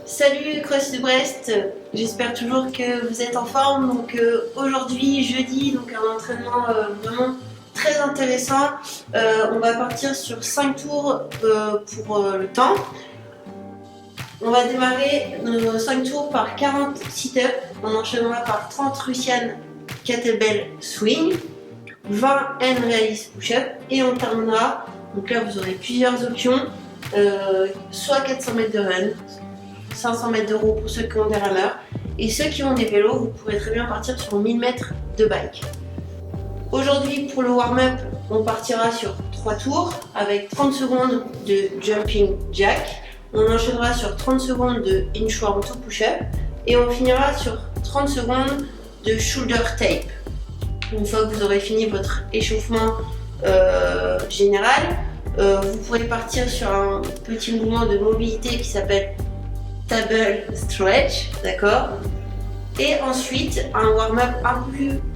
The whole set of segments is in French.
Salut CrossFit de Brest, j'espère toujours que vous êtes en forme. Donc aujourd'hui jeudi, donc un entraînement vraiment très intéressant. On va partir sur 5 tours pour le temps. On va démarrer nos 5 tours par 40 sit-ups, on enchaînera par 30 Russian Kettlebell Swing, 20 hand release push-up et on terminera. Donc là vous aurez plusieurs options, soit 400 mètres de run, 500 mètres de roue pour ceux qui ont des rameurs, et ceux qui ont des vélos, vous pourrez très bien partir sur 1000 mètres de bike. Aujourd'hui pour le warm-up, on partira sur 3 tours avec 30 secondes de jumping jack, on enchaînera sur 30 secondes de inchworm to push-up et on finira sur 30 secondes de shoulder tape. Une fois que vous aurez fini votre échauffement général, vous pourrez partir sur un petit mouvement de mobilité qui s'appelle table stretch, d'accord? Et ensuite un warm-up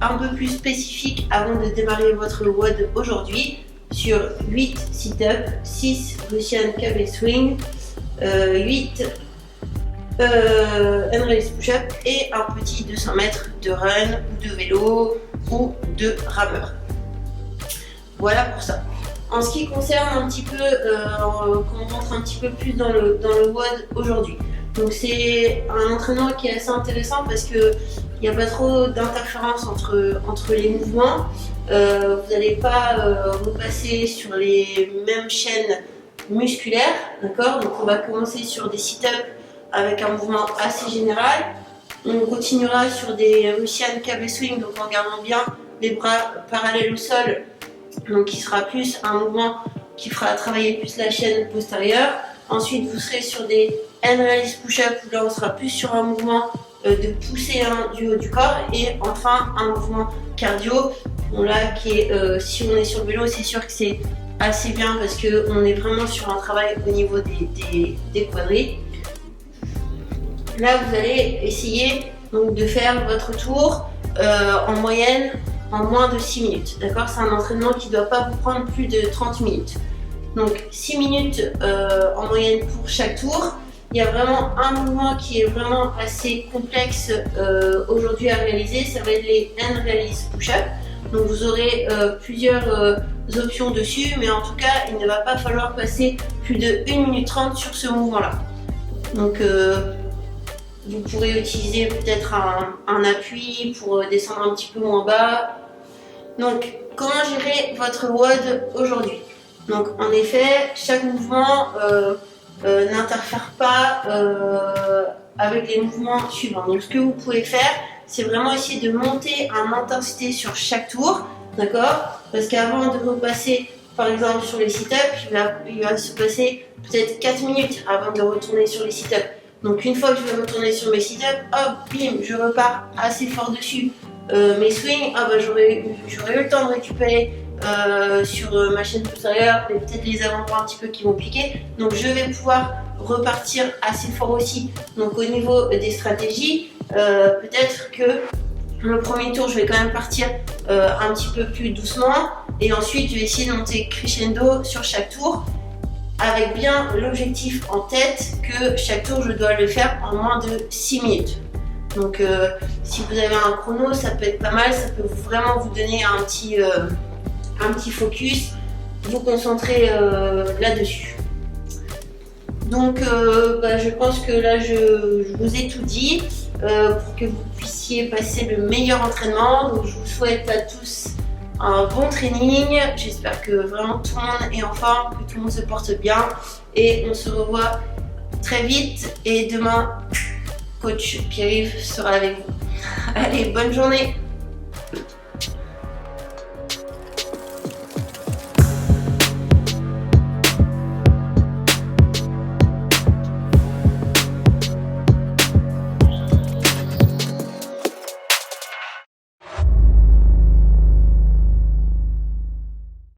un peu plus spécifique avant de démarrer votre WOD aujourd'hui sur 8 sit-ups, 6 Russian Kettlebell Swing, 8 hand release push-up et un petit 200 mètres de run ou de vélo ou de rameur. Voilà pour ça. En ce qui concerne un petit peu, qu'on rentre un petit peu plus dans le WOD aujourd'hui. Donc c'est un entraînement qui est assez intéressant parce que il n'y a pas trop d'interférence entre les mouvements. Vous n'allez pas repasser sur les mêmes chaînes musculaires, d'accord? Donc on va commencer sur des sit-ups avec un mouvement assez général. On continuera sur des Russian Kettlebell Swing, donc en gardant bien les bras parallèles au sol. Donc qui sera plus un mouvement qui fera travailler plus la chaîne postérieure. Ensuite vous serez sur des hand release push-up où là on sera plus sur un mouvement de pousser du haut du corps. Et enfin un mouvement cardio. Bon là qui est, si on est sur le vélo, c'est sûr que c'est assez bien parce qu'on est vraiment sur un travail au niveau des quadris. Là vous allez essayer donc, de faire votre tour en moyenne en moins de 6 minutes, d'accord? C'est un entraînement qui ne doit pas vous prendre plus de 30 minutes. Donc 6 minutes en moyenne pour chaque tour. Il y a vraiment un mouvement qui est vraiment assez complexe aujourd'hui à réaliser, ça va être les hand release push-up. Donc vous aurez plusieurs options dessus, mais en tout cas il ne va pas falloir passer plus de 1 minute 30 sur ce mouvement-là. Donc vous pourrez utiliser peut-être un appui pour descendre un petit peu moins bas. Donc, comment gérer votre WOD aujourd'hui? Donc, en effet, chaque mouvement n'interfère pas avec les mouvements suivants. Donc, ce que vous pouvez faire, c'est vraiment essayer de monter en intensité sur chaque tour, d'accord? Parce qu'avant de repasser, par exemple, sur les sit-ups, il va se passer peut-être 4 minutes avant de retourner sur les sit-ups. Donc une fois que je vais retourner sur mes sit-ups, hop, bim, je repars assez fort dessus. Mes swings, j'aurais eu le temps de récupérer sur ma chaîne postérieure et peut-être les avant-bras un petit peu qui vont piquer. Donc je vais pouvoir repartir assez fort aussi. Donc au niveau des stratégies, peut-être que le premier tour, je vais quand même partir un petit peu plus doucement. Et ensuite, je vais essayer de monter crescendo sur chaque tour, avec bien l'objectif en tête que chaque tour je dois le faire en moins de 6 minutes. Donc si vous avez un chrono, ça peut être pas mal, ça peut vraiment vous donner un petit focus, vous concentrer là-dessus. Donc je pense que là je vous ai tout dit pour que vous puissiez passer le meilleur entraînement. Donc je vous souhaite à tous un bon training, j'espère que vraiment tout le monde est en forme, que tout le monde se porte bien et on se revoit très vite et demain coach Pierre-Yves sera avec vous. Allez, bonne journée.